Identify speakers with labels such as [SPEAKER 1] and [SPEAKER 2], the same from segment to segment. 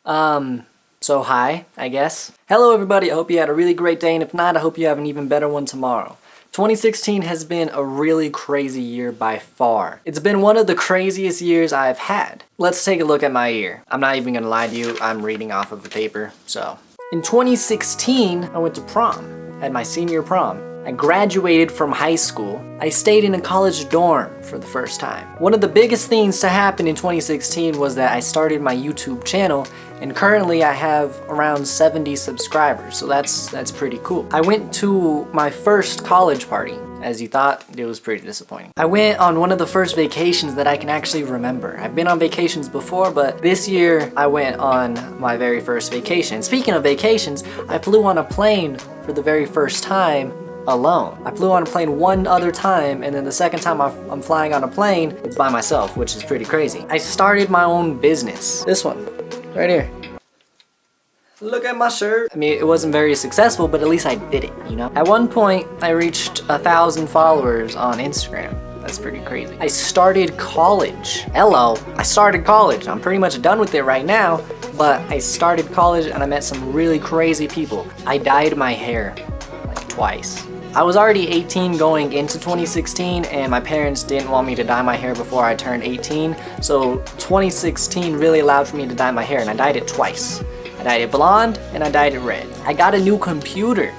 [SPEAKER 1] So hi, I guess. Hello everybody, I hope you had a really great day, and if not, I hope you have an even better one tomorrow. 2016 has been a really crazy year by far. It's been one of the craziest years I've had. Let's take a look at my year. I'm not even gonna lie to you, I'm reading off of the paper, so. In 2016, I went to prom, at my senior prom. I graduated from high school. I stayed in a college dorm for the first time. One of the biggest things to happen in 2016 was that I started my YouTube channel, and currently I have around 70 subscribers, so that's pretty cool. I went to my first college party. As you thought, it was pretty disappointing. I went on one of the first vacations that I can actually remember. I've been on vacations before, but this year I went on my very first vacation. Speaking of vacations, I flew on a plane for the very first time alone. I flew on a plane one other time, and then the second time I'm flying on a plane, it's by myself, which is pretty crazy. I started my own business. This one, right here. Look at my shirt. I mean, it wasn't very successful, but at least I did it, you know? At one point, I reached 1,000 followers on Instagram. That's pretty crazy. I started college. Hello, I started college. I'm pretty much done with it right now, but I started college and I met some really crazy people. I dyed my hair like twice. I was already 18 going into 2016, and my parents didn't want me to dye my hair before I turned 18, so 2016 really allowed for me to dye my hair, and I dyed it twice. I dyed it blonde, and I dyed it red. I got a new computer.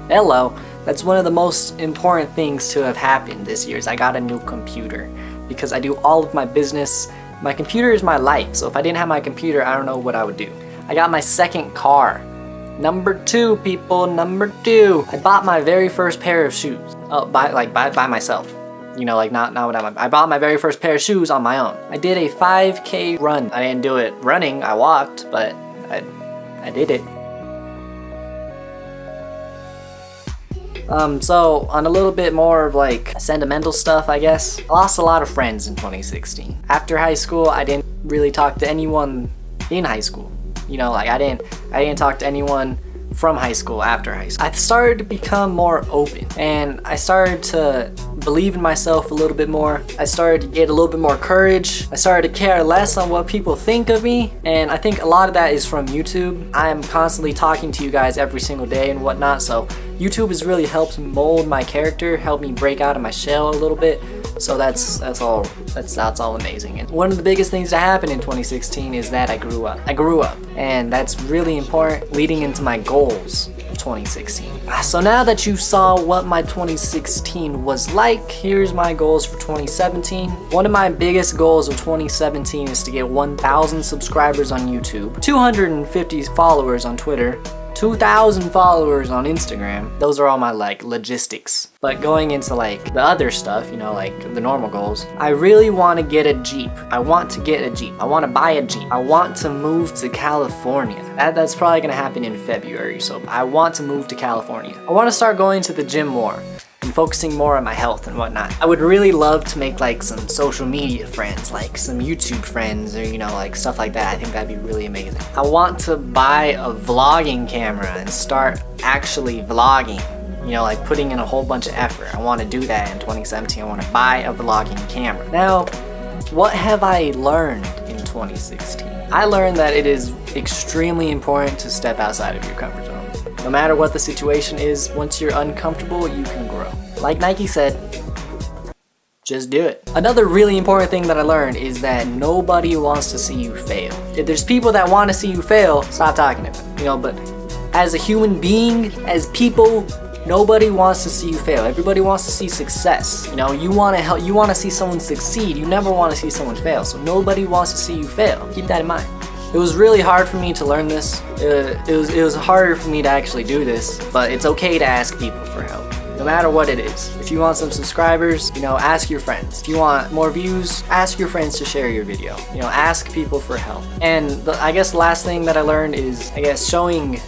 [SPEAKER 1] Hello. That's one of the most important things to have happened this year, is I got a new computer, because I do all of my business. My computer is my life, so if I didn't have my computer, I don't know what I would do. I got my second car. Number 2, people, number 2. I bought my very first pair of shoes. Oh, by myself. You know, like not what I bought my very first pair of shoes on my own. I did a 5K run. I didn't do it running, I walked, but I did it. So on a little bit more of like sentimental stuff, I guess. I lost a lot of friends in 2016. After high school, I didn't really talk to anyone in high school. You know, like I didn't talk to anyone from high school after high school. I started to become more open, and I started to believe in myself a little bit more. I started to get a little bit more courage. I started to care less on what people think of me, and I think a lot of that is from YouTube. I am constantly talking to you guys every single day and whatnot, so YouTube has really helped mold my character, helped me break out of my shell a little bit. So that's all amazing. And one of the biggest things that happened in 2016 is that I grew up. And that's really important leading into my goals of 2016. So now that you saw what my 2016 was like, here's my goals for 2017. One of my biggest goals of 2017 is to get 1,000 subscribers on YouTube, 250 followers on Twitter, 2,000 followers on Instagram. Those are all my like logistics. But going into like the other stuff, you know, like the normal goals, I really want to get a Jeep. I want to get a Jeep. I want to buy a Jeep. I want to move to California. That's probably gonna happen in February, so I want to move to California. I want to start going to the gym more and focusing more on my health and whatnot. I would really love to make like some social media friends, like some YouTube friends, or you know, like stuff like that. I think that'd be really amazing. I want to buy a vlogging camera and start actually vlogging, you know, like putting in a whole bunch of effort. I want to do that in 2017. I want to buy a vlogging camera. Now, what have I learned in 2016? I learned that it is extremely important to step outside of your comfort zone. No matter what the situation is, once you're uncomfortable, you can grow. Like Nike said, just do it. Another really important thing that I learned is that nobody wants to see you fail. If there's people that want to see you fail, stop talking to them. You know, but as a human being, as people, nobody wants to see you fail. Everybody wants to see success. You know, you want to help, you want to see someone succeed. You never want to see someone fail. So nobody wants to see you fail. Keep that in mind. It was really hard for me to learn this. It was harder for me to actually do this, but it's okay to ask people for help. No matter what it is. If you want some subscribers, you know, ask your friends. If you want more views, ask your friends to share your video. You know, ask people for help. And I guess the last thing that I learned is, I guess, showing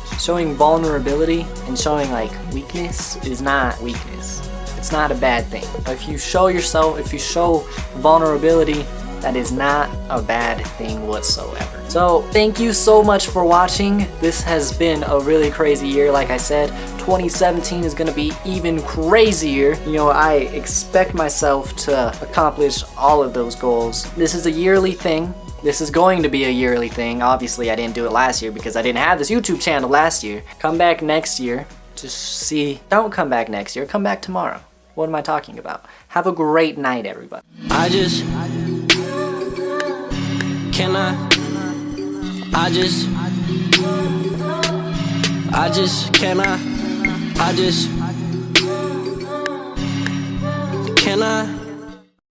[SPEAKER 1] vulnerability and showing like weakness is not weakness. It's not a bad thing. If you show yourself, if you show vulnerability, that is not a bad thing whatsoever. So thank you so much for watching. This has been a really crazy year. Like I said, 2017 is gonna be even crazier. You know, I expect myself to accomplish all of those goals. This is a yearly thing. This is going to be a yearly thing. Obviously, I didn't do it last year because I didn't have this YouTube channel last year. Come back next year to see. Don't come back next year. Come back tomorrow. What am I talking about? Have a great night, everybody.
[SPEAKER 2] I just cannot. I just cannot. I just cannot.